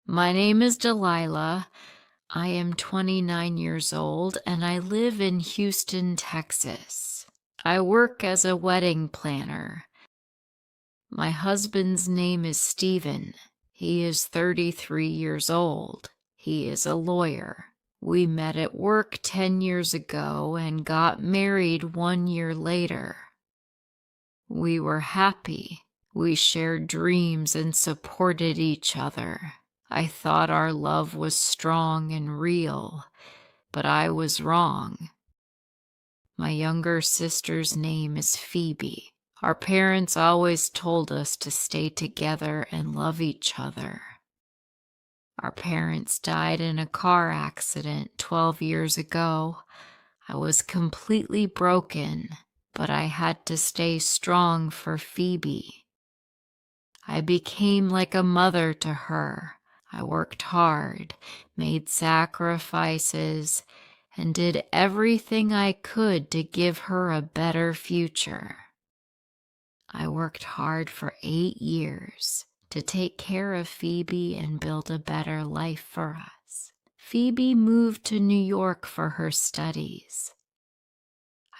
My name is Delilah. I am 29 years old and I live in Houston, Texas. I work as a wedding planner. My husband's name is Stephen. He is 33 years old. He is a lawyer. We met at work 10 years ago and got married 1 year later. We were happy. We shared dreams and supported each other. I thought our love was strong and real, but I was wrong. My younger sister's name is Phoebe. Our parents always told us to stay together and love each other. Our parents died in a car accident 12 years ago. I was completely broken, but I had to stay strong for Phoebe. I became like a mother to her. I worked hard, made sacrifices, and did everything I could to give her a better future. I worked hard for 8 years to take care of Phoebe and build a better life for us. Phoebe moved to New York for her studies.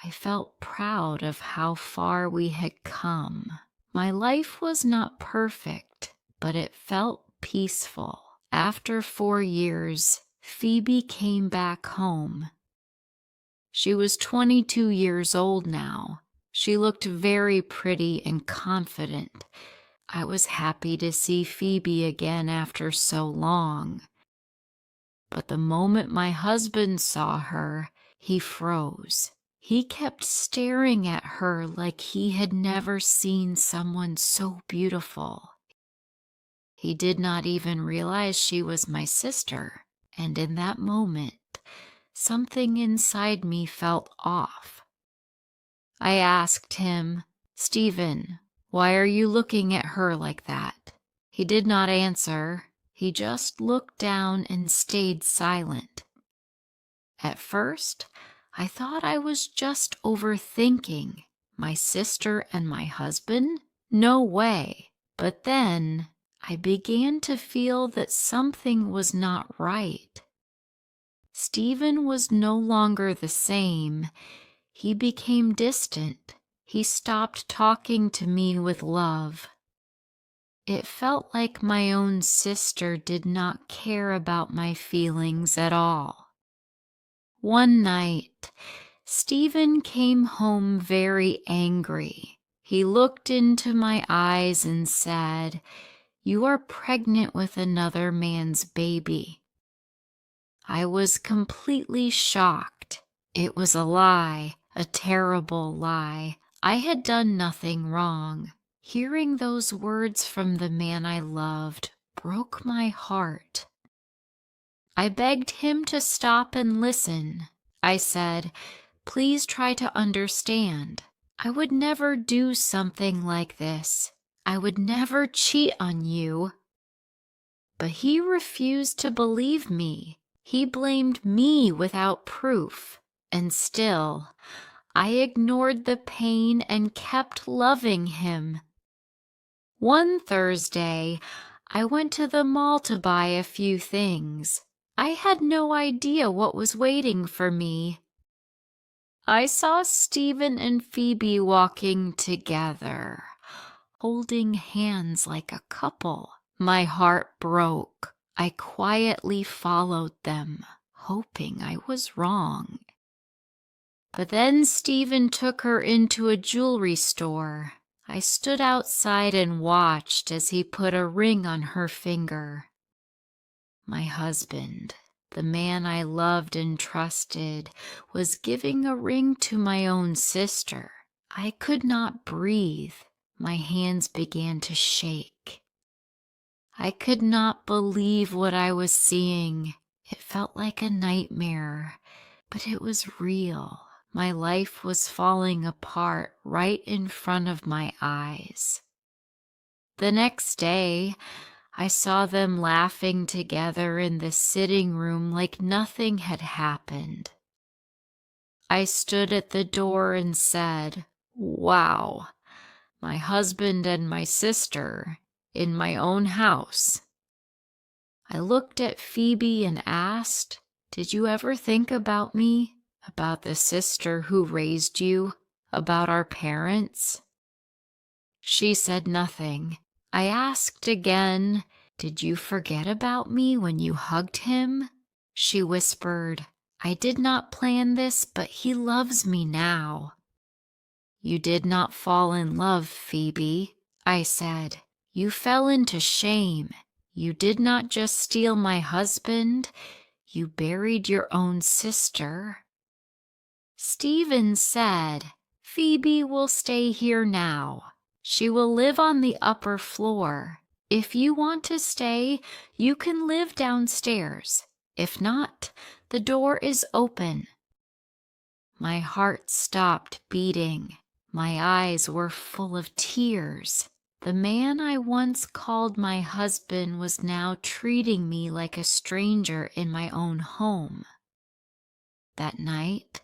I felt proud of how far we had come. My life was not perfect, but it felt peaceful. After 4 years, Phoebe came back home. She was 22 years old now. She looked very pretty and confident. I was happy to see Phoebe again after so long. But the moment my husband saw her, he froze. He kept staring at her like he had never seen someone so beautiful. He did not even realize she was my sister, and in that moment, something inside me felt off. I asked him, "Stephen, why are you looking at her like that?" He did not answer. He just looked down and stayed silent. At first, I thought I was just overthinking. My sister and my husband? No way. But then I began to feel that something was not right. Stephen was no longer the same. He became distant. He stopped talking to me with love. It felt like my own sister did not care about my feelings at all. One night, Stephen came home very angry. He looked into my eyes and said, "You are pregnant with another man's baby." I was completely shocked. It was a lie, a terrible lie. I had done nothing wrong. Hearing those words from the man I loved broke my heart. I begged him to stop and listen. I said, "Please try to understand. I would never do something like this. I would never cheat on you." But he refused to believe me. He blamed me without proof. And still, I ignored the pain and kept loving him. One Thursday, I went to the mall to buy a few things. I had no idea what was waiting for me. I saw Stephen and Phoebe walking together, holding hands like a couple. My heart broke. I quietly followed them, hoping I was wrong. But then Stephen took her into a jewelry store. I stood outside and watched as he put a ring on her finger. My husband, the man I loved and trusted, was giving a ring to my own sister. I could not breathe. My hands began to shake. I could not believe what I was seeing. It felt like a nightmare, but it was real. My life was falling apart right in front of my eyes. The next day, I saw them laughing together in the sitting room like nothing had happened. I stood at the door and said, "Wow, my husband and my sister in my own house." I looked at Phoebe and asked, "Did you ever think about me? About the sister who raised you? About our parents?" She said nothing. I asked again, "Did you forget about me when you hugged him?" She whispered, "I did not plan this, but he loves me now." "You did not fall in love, Phoebe," I said. "You fell into shame. You did not just steal my husband, you buried your own sister." Stephen said, "Phoebe will stay here now. She will live on the upper floor. If you want to stay, you can live downstairs. If not, the door is open." My heart stopped beating. My eyes were full of tears. The man I once called my husband was now treating me like a stranger in my own home. That night,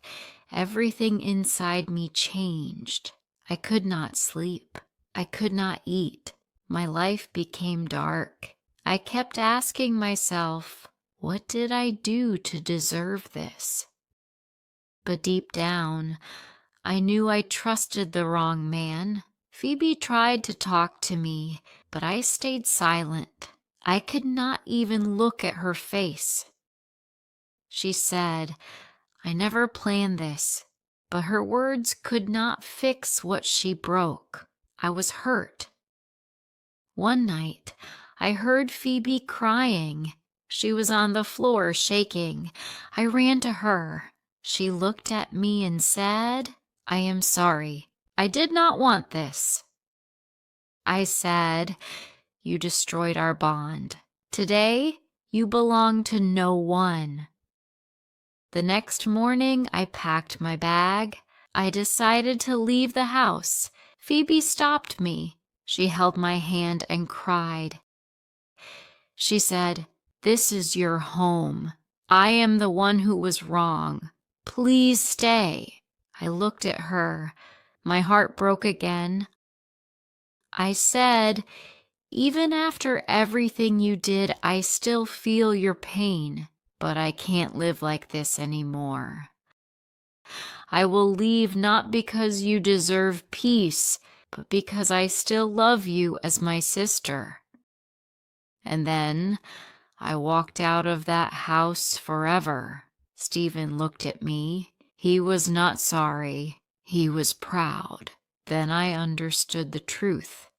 everything inside me changed. I could not sleep. I could not eat. My life became dark. I kept asking myself, what did I do to deserve this? But deep down, I knew I trusted the wrong man. Phoebe tried to talk to me, but I stayed silent. I could not even look at her face. She said, "I never planned this," but her words could not fix what she broke. I was hurt. One night, I heard Phoebe crying. She was on the floor shaking. I ran to her. She looked at me and said, "I am sorry. I did not want this." I said, "You destroyed our bond. Today, you belong to no one." The next morning, I packed my bag. I decided to leave the house. Phoebe stopped me. She held my hand and cried. She said, "This is your home. I am the one who was wrong. Please stay." I looked at her. My heart broke again. I said, "Even after everything you did, I still feel your pain, but I can't live like this anymore. I will leave not because you deserve peace, but because I still love you as my sister." And then I walked out of that house forever. Stephen looked at me. He was not sorry. He was proud. Then I understood the truth.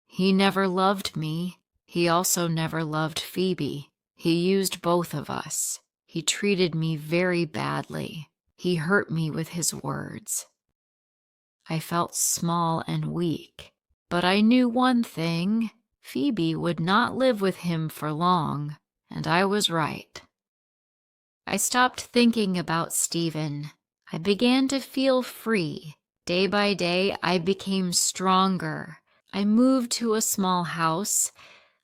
He never loved me. He also never loved Phoebe. He used both of us. He treated me very badly. He hurt me with his words. I felt small and weak, but I knew one thing. Phoebe would not live with him for long, and I was right. I stopped thinking about Stephen. I began to feel free. Day by day, I became stronger. I moved to a small house.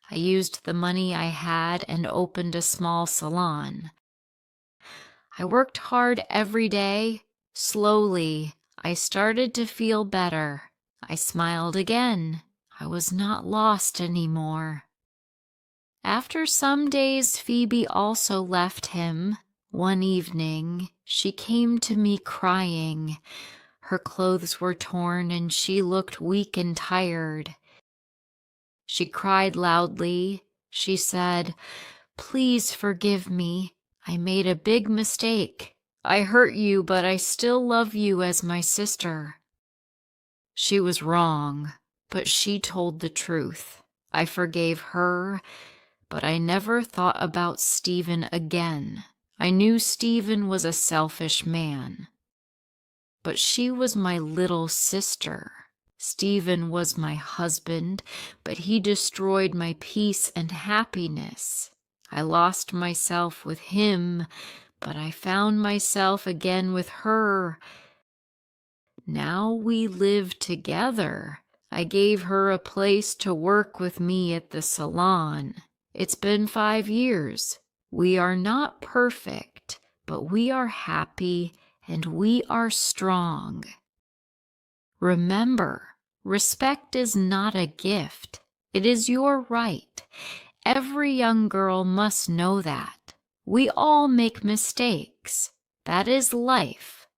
I used the money I had and opened a small salon. I worked hard every day. Slowly, I started to feel better. I smiled again. I was not lost anymore. After some days, Phoebe also left him. One evening, she came to me crying. Her clothes were torn and she looked weak and tired. She cried loudly. She said, "Please forgive me. I made a big mistake. I hurt you, but I still love you as my sister." She was wrong, but she told the truth. I forgave her, but I never thought about Stephen again. I knew Stephen was a selfish man. But she was my little sister. Stephen was my husband, but he destroyed my peace and happiness. I lost myself with him, but I found myself again with her. Now we live together. I gave her a place to work with me at the salon. It's been 5 years. We are not perfect, but we are happy and we are strong. Remember, respect is not a gift. It is your right, Every young girl must know that. We all make mistakes. That is life.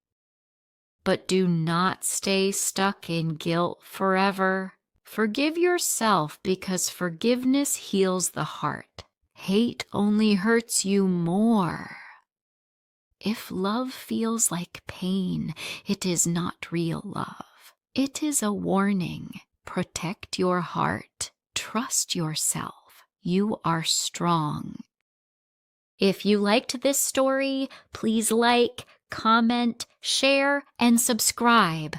But do not stay stuck in guilt forever. Forgive yourself because forgiveness heals the heart. Hate only hurts you more. If love feels like pain, it is not real love. It is a warning. Protect your heart. Trust yourself. You are strong. If you liked this story, please like, comment, share, and subscribe.